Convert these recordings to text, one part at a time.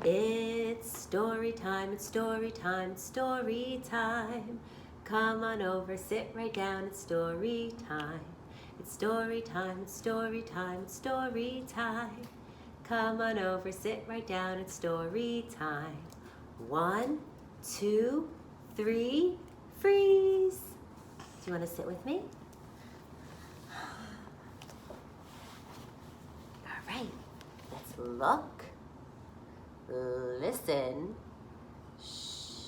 It's story time, it's story time, it's story time. Come on over, sit right down, it's story time. It's story time, it's story time, it's story time. Come on over, sit right down, it's story time. 1, 2, 3, freeze. Do you want to sit with me? All right, let's look, listen. Shh.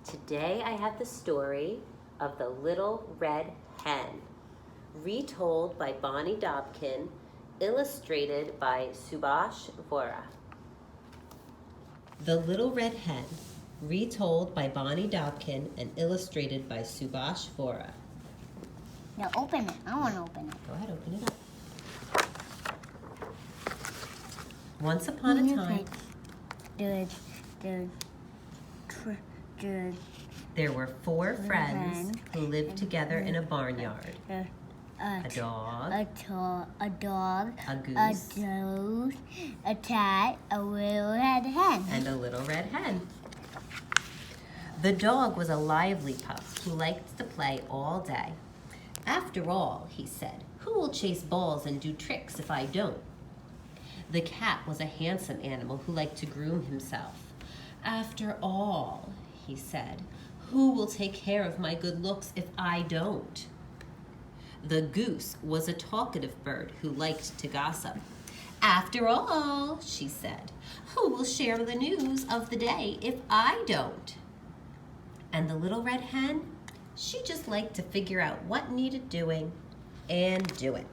Today I have the story of the Little Red Hen, retold by Bonnie Dobkin, illustrated by Subhash Vora. The Little Red Hen, retold by Bonnie Dobkin and illustrated by Subhash Vora. Now open it. I want to open it. Go ahead, open it up. Once upon a time, there were 4 friends who lived together in a barnyard. A dog, a dog, a goose, a cat, a little red hen, and a little red hen. The dog was a lively pup who liked to play all day. After all, he said, who will chase balls and do tricks if I don't? The cat was a handsome animal who liked to groom himself. After all, he said, who will take care of my good looks if I don't? The goose was a talkative bird who liked to gossip. After all, she said, who will share the news of the day if I don't? And the little red hen, she just liked to figure out what needed doing and do it.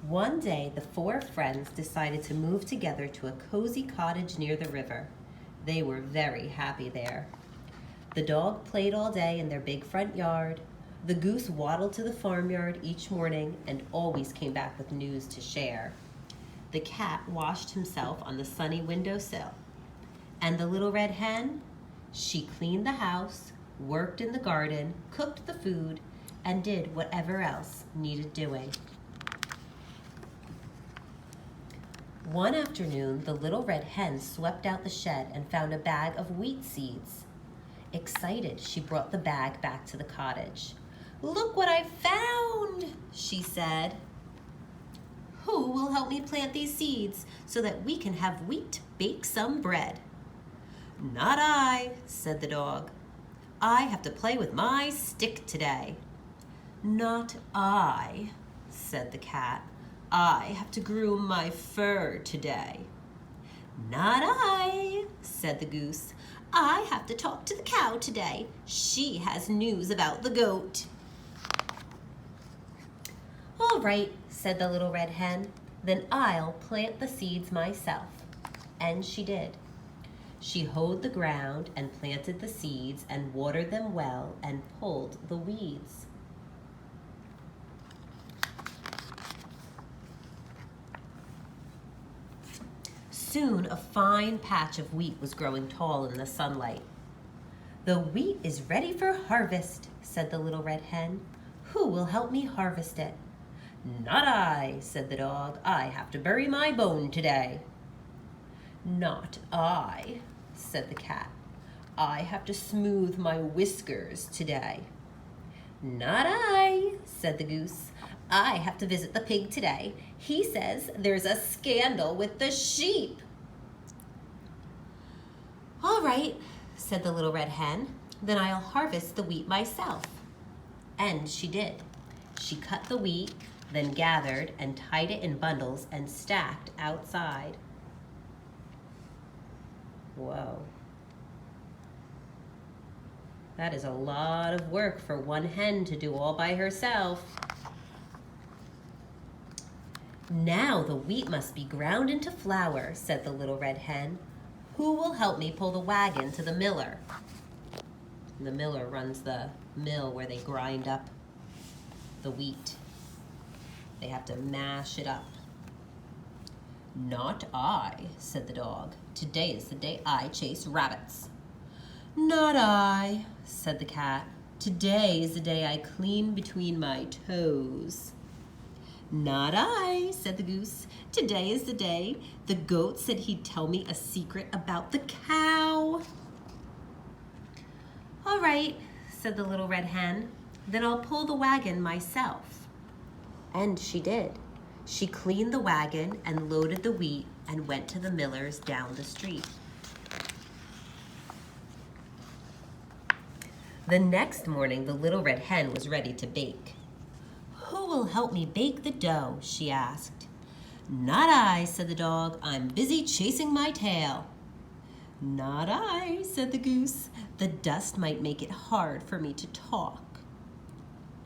One day, the 4 friends decided to move together to a cozy cottage near the river. They were very happy there. The dog played all day in their big front yard. The goose waddled to the farmyard each morning and always came back with news to share. The cat washed himself on the sunny windowsill. And the little red hen, she cleaned the house, worked in the garden, cooked the food, and did whatever else needed doing. One afternoon, the little red hen swept out the shed and found a bag of wheat seeds. Excited, she brought the bag back to the cottage. "Look what I found," she said. "Who will help me plant these seeds so that we can have wheat to bake some bread?" "Not I," said the dog. "I have to play with my stick today." "Not I," said the cat. "I have to groom my fur today." "Not I," said the goose. "I have to talk to the cow today. She has news about the goat." "All right," said the little red hen. "Then I'll plant the seeds myself." And she did. She hoed the ground and planted the seeds and watered them well and pulled the weeds. Soon a fine patch of wheat was growing tall in the sunlight. "The wheat is ready for harvest," said the little red hen. "Who will help me harvest it?" "Not I," said the dog. "I have to bury my bone today." "Not I," said the cat. "I have to smooth my whiskers today." "Not I," said the goose. "I have to visit the pig today. He says there's a scandal with the sheep." "All right," said the little red hen. "Then I'll harvest the wheat myself." And she did. She cut the wheat, then gathered and tied it in bundles and stacked outside. Whoa. That is a lot of work for one hen to do all by herself. "Now the wheat must be ground into flour," said the little red hen. "Who will help me pull the wagon to the miller?" The miller runs the mill where they grind up the wheat. They have to mash it up. "Not I," said the dog. "Today is the day I chase rabbits." "Not I," said the cat. "Today is the day I clean between my toes." Not I, said the goose. Today is the day. The goat said he'd tell me a secret about the cow. All right, said the little red hen. Then I'll pull the wagon myself. And she did. She cleaned the wagon and loaded the wheat and went to the miller's down the street. The next morning, the little red hen was ready to bake. Who will help me bake the dough? She asked. Not I, said the dog. I'm busy chasing my tail. Not I, said the goose. The dust might make it hard for me to talk.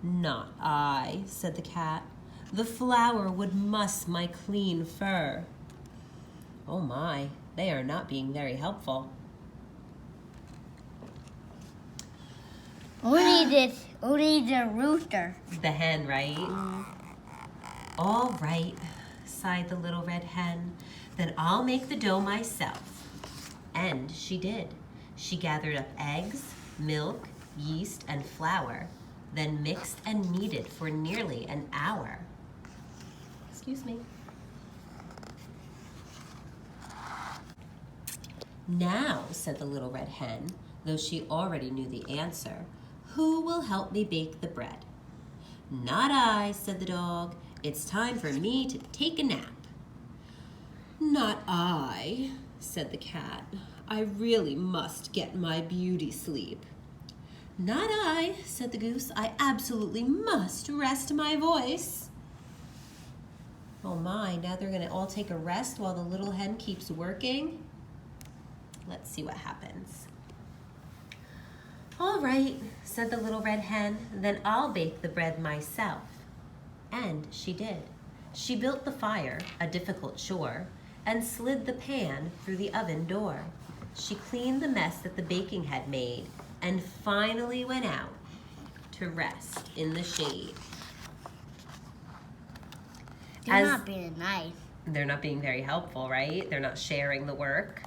Not I, said the cat. The flour would muss my clean fur. Oh my, they are not being very helpful. Who needs a rooster? The hen, right? All right, sighed the little red hen. Then I'll make the dough myself. And she did. She gathered up eggs, milk, yeast, and flour, then mixed and kneaded for nearly an hour. Excuse me. Now, said the little red hen, though she already knew the answer, who will help me bake the bread? Not I, said the dog. It's time for me to take a nap. Not I, said the cat. I really must get my beauty sleep. Not I, said the goose. I absolutely must rest my voice. Oh my, now they're gonna all take a rest while the little hen keeps working? Let's see what happens. All right, said the little red hen, then I'll bake the bread myself. And she did. She built the fire, a difficult chore, and slid the pan through the oven door. She cleaned the mess that the baking had made and finally went out to rest in the shade. They're not being nice. They're not being very helpful, right? They're not sharing the work.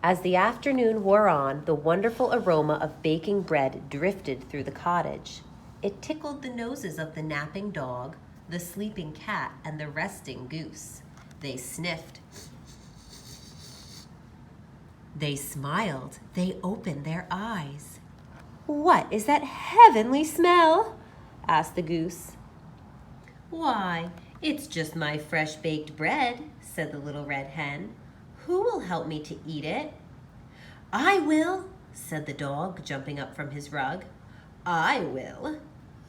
As the afternoon wore on, the wonderful aroma of baking bread drifted through the cottage. It tickled the noses of the napping dog, the sleeping cat, and the resting goose. They sniffed. They smiled. They opened their eyes. What is that heavenly smell? Asked the goose. Why, it's just my fresh baked bread, said the little red hen. Who will help me to eat it? I will, said the dog, jumping up from his rug. I will,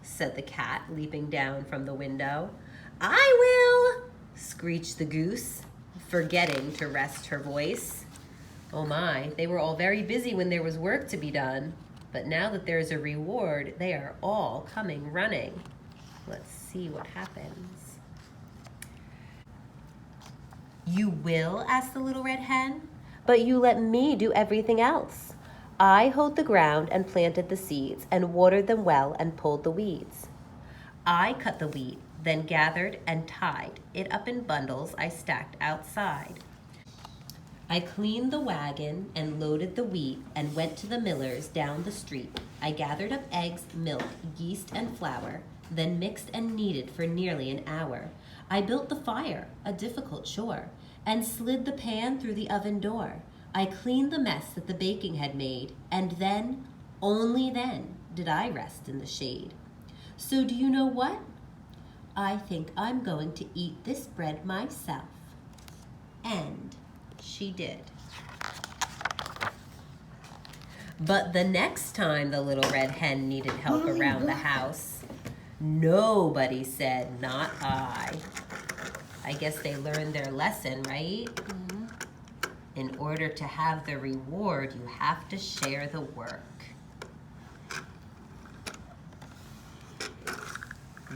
said the cat, leaping down from the window. I will, screeched the goose, forgetting to rest her voice. Oh my, they were all very busy when there was work to be done, but now that there's a reward, they are all coming running. Let's see what happens. You will? Asked the little red hen. But you let me do everything else. I hoed the ground and planted the seeds and watered them well and pulled the weeds. I cut the wheat, then gathered and tied it up in bundles I stacked outside. I cleaned the wagon and loaded the wheat and went to the miller's down the street. I gathered up eggs, milk, yeast, and flour, then mixed and kneaded for nearly an hour. I built the fire, a difficult chore, and slid the pan through the oven door. I cleaned the mess that the baking had made, and then, only then, did I rest in the shade. So do you know what? I think I'm going to eat this bread myself. And she did. But the next time the little red hen needed help around the house, nobody said, not I. I guess they learned their lesson, right? Mm-hmm. In order to have the reward, you have to share the work.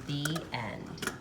The end.